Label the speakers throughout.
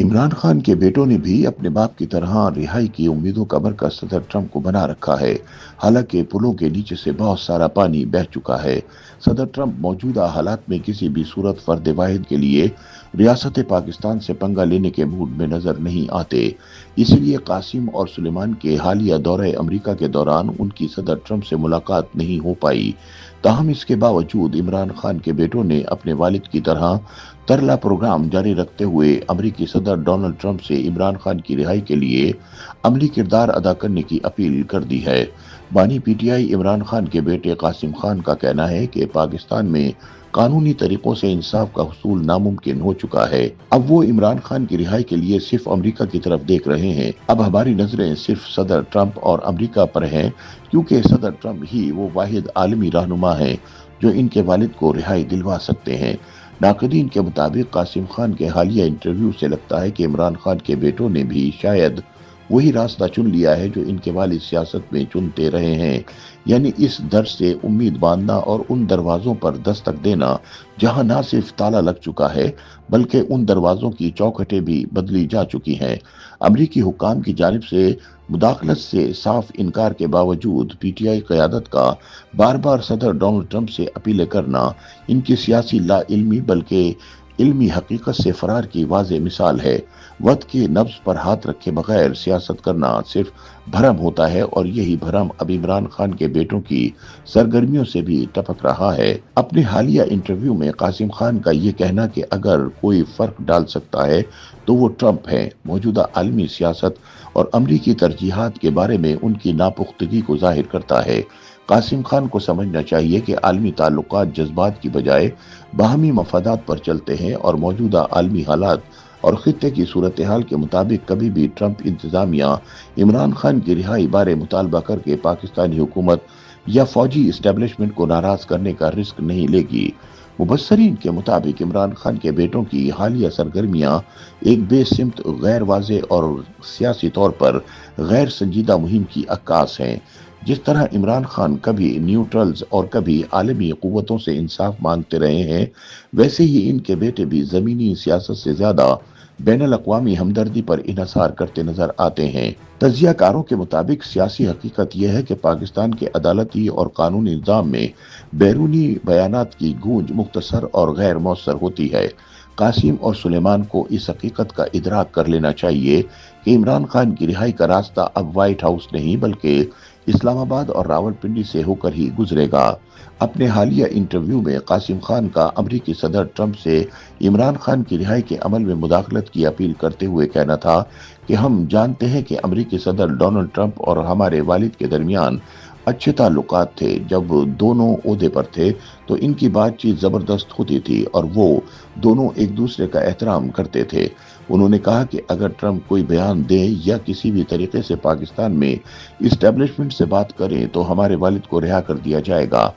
Speaker 1: इमरान खान के बेटों ने भी अपने बाप की तरह रिहाई की उम्मीदों का मरकज सदर ट्रंप को बना रखा है। हालांकि पुलों के नीचे से बहुत सारा पानी बह चुका है। सदर ट्रंप मौजूदा हालात में किसी भी सूरत फर्द वाहिद के लिए रियासत पाकिस्तान से पंगा लेने के मूड में नजर नहीं आते। इसलिए कासिम और सुलेमान के हालिया दौरे अमेरिका के दौरान उनकी सदर ट्रंप से मुलाकात नहीं हो पाई। ताहम इसके बावजूद इमरान खान के बेटों ने अपने वालिद की तरह तरला प्रोग्राम जारी रखते हुए अमेरिकी सदर डोनाल्ड ट्रंप से इमरान खान की रिहाई के लिए अमली किरदार अदा करने की अपील कर दी है। बानी पीटीआई इमरान खान के बेटे कासिम खान का कहना है कि पाकिस्तान में कानूनी तरीकों से इंसाफ का हुसूल नामुमकिन हो चुका है। अब वो इमरान खान की रिहाई के लिए सिर्फ अमेरिका की तरफ देख रहे हैं। अब हमारी नजरें सिर्फ सदर ट्रंप और अमेरिका पर हैं, क्योंकि सदर ट्रंप ही वो वाहिद आलमी रहनुमा है जो इनके वालिद को रिहाई दिलवा सकते हैं। नाक़दीन के मुताबिक कासिम खान के हालिया इंटरव्यू से लगता है कि इमरान खान के बेटों ने भी शायद वही रास्ता चुन लिया है जो इनके वालिद सियासत में चुनते रहे हैं, यानी इस दर से उम्मीद बांधना और उन दरवाजों पर दस्तक देना जहां ना सिर्फ ताला लग चुका है बल्कि उन दरवाजों की चौखटें भी बदली जा चुकी हैं। अमरीकी हुक्काम की जानिब से मुदाखलत से साफ इनकार के बावजूद पीटीआई क़यादत का बार बार सदर डोनाल्ड ट्रंप से अपीलें करना इनकी सियासी ला इल्मी बल्कि इल्मी हकीकत से फरार की वाज़ेह मिसाल है। वक्त के नब्ज पर हाथ रखे बगैर सियासत करना सिर्फ भरम होता है और यही भरम अब इमरान खान के बेटों की सरगर्मियों से भी टपक रहा है। अपने हालिया इंटरव्यू में कासिम खान का ये कहना कि अगर कोई फर्क डाल सकता है तो वो ट्रंप है, मौजूदा आलमी सियासत और अमरीकी तरजीहात के बारे में उनकी नापुख्तगी को जाहिर करता है। कासिम खान को समझना चाहिए कि आलमी ताल्लुकात जज्बात की बजाय बाहमी मफादात पर चलते हैं और मौजूदा आलमी हालात और खित्ते की सूरत हाल के मुताबिक कभी भी ट्रंप इंतजामिया इमरान खान की रिहाई बारे मुतालबा करके पाकिस्तानी हुकूमत या फौजी इस्टेब्लिशमेंट को नाराज करने का रिस्क नहीं लेगी। मुबस्सरीन के मुताबिक इमरान खान के बेटों की हालिया सरगर्मियां एक बेसिमत, गैर वाज़ेह और सियासी तौर पर गैर संजीदा मुहिम की अक्कास हैं। जिस तरह इमरान खान कभी न्यूट्रल्स और कभी आलमी कुव्वतों से इंसाफ मांगते रहे हैं, वैसे ही इनके बेटे भी ज़मीनी सियासत से ज़्यादा बैनुल अक़वामी हमदर्दी पर इन्हसार करते नजर आते हैं। तज्ज़ियाकारों के मुताबिक सियासी हकीकत यह है कि पाकिस्तान के अदालती और कानूनी निज़ाम में बैरूनी बयानात की गूंज मुख्तसर और गैर मौसर होती है। कासिम और सुलेमान को इस हकीकत का इदराक कर लेना चाहिए कि इमरान खान की रिहाई का रास्ता अब व्हाइट हाउस नहीं बल्कि इस्लामाबाद और रावलपिंडी से होकर ही गुजरेगा। अपने हालिया इंटरव्यू में कासिम खान का अमरीकी सदर ट्रंप से इमरान खान की रिहाई के अमल में मुदाखलत की अपील करते हुए कहना था कि हम जानते हैं कि अमरीकी सदर डोनाल्ड ट्रंप और हमारे वालिद के दरमियान अच्छे ताल्लुकात थे। जब दोनों ओहदे पर थे तो इनकी बातचीत जबरदस्त होती थी और वो दोनों एक दूसरे का एहतराम करते थे। उन्होंने कहा कि अगर ट्रंप कोई बयान दे या किसी भी तरीके से पाकिस्तान में इस्टेब्लिशमेंट से बात करें तो हमारे वालिद को रिहा कर दिया जाएगा।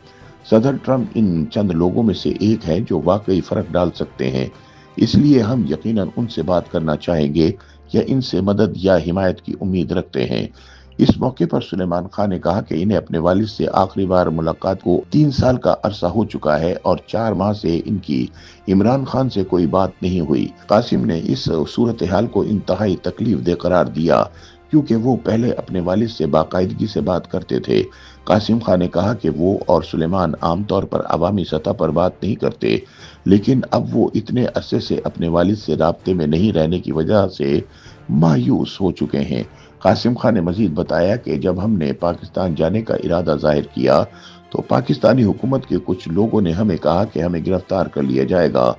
Speaker 1: सदर ट्रंप इन चंद लोगों में से एक हैं जो वाकई फर्क डाल सकते हैं, इसलिए हम यकीनन उनसे बात करना चाहेंगे या इनसे मदद या हिमायत की उम्मीद रखते हैं। इस मौके पर सुलेमान खान ने कहा कि इन्हें अपने वालिद से आखिरी बार मुलाकात को 3 साल का अरसा हो चुका है और 4 माह से इनकी इमरान खान से कोई बात नहीं हुई। कासिम ने इस सूरत हाल को इंतहाई तकलीफ दे करार दिया क्योंकि वो पहले अपने वालिद से बाकायदगी से बात करते थे। कासिम खान ने कहा कि वो और सुलेमान आमतौर पर अवामी सतह पर बात नहीं करते, लेकिन अब वो इतने अरसे से अपने वालिद से राब्ते में नहीं रहने की वजह से मायूस हो चुके हैं। कासिम खान ने मजीद बताया कि जब हमने पाकिस्तान जाने का इरादा जाहिर किया तो पाकिस्तानी हुकूमत के कुछ लोगों ने हमें कहा कि हमें गिरफ्तार कर लिया जाएगा।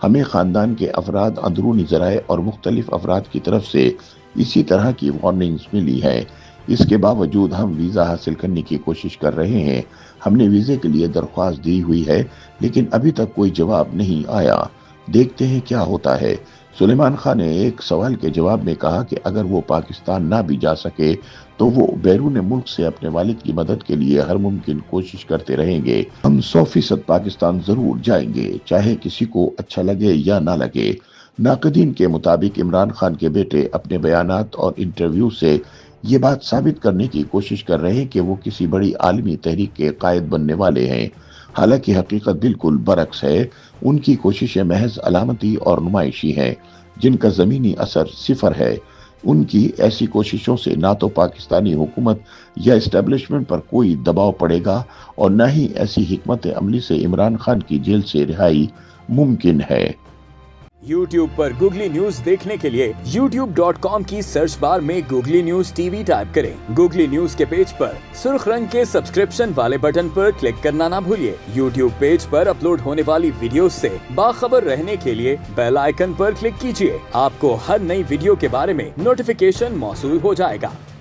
Speaker 1: हमें खानदान के अफराद, अंदरूनी ज़राए और मुख्तलिफ अफराद की तरफ से इसी तरह की वार्निंग्स मिली है। इसके बावजूद हम वीज़ा हासिल करने की कोशिश कर रहे हैं। हमने वीज़े के लिए दरख्वास्त दी हुई है लेकिन अभी तक कोई जवाब नहीं आया। देखते हैं क्या होता है। सुलेमान खान ने एक सवाल के जवाब में कहा कि अगर वो पाकिस्तान ना भी जा सके तो वो बैरून मुल्क से अपने वालिद की मदद के लिए हर मुमकिन कोशिश करते रहेंगे। हम 100% पाकिस्तान जरूर जाएंगे, चाहे किसी को अच्छा लगे या ना लगे। नाक़दीन के मुताबिक इमरान खान के बेटे अपने बयानात और इंटरव्यू से ये बात साबित करने की कोशिश कर रहे हैं कि वो किसी बड़ी आलमी तहरीक के कायद बनने वाले हैं। हालांकि हकीकत बिल्कुल बरक्स है। उनकी कोशिशें महज अलामती और नुमाइशी हैं। जिनका ज़मीनी असर सिफर है। उनकी ऐसी कोशिशों से ना तो पाकिस्तानी हुकूमत या इस्टेब्लिशमेंट पर कोई दबाव पड़ेगा और न ही ऐसी हिकमत अमली से इमरान खान की जेल से रिहाई मुमकिन है।
Speaker 2: YouTube पर गूगली न्यूज देखने के लिए youtube.com की सर्च बार में गूगली न्यूज टीवी टाइप करें। गूगली न्यूज के पेज पर सुर्ख रंग के सब्सक्रिप्शन वाले बटन पर क्लिक करना ना भूलिए। YouTube पेज पर अपलोड होने वाली वीडियोस से बाखबर रहने के लिए बेल आइकन पर क्लिक कीजिए। आपको हर नई वीडियो के बारे में नोटिफिकेशन मौसूल हो जाएगा।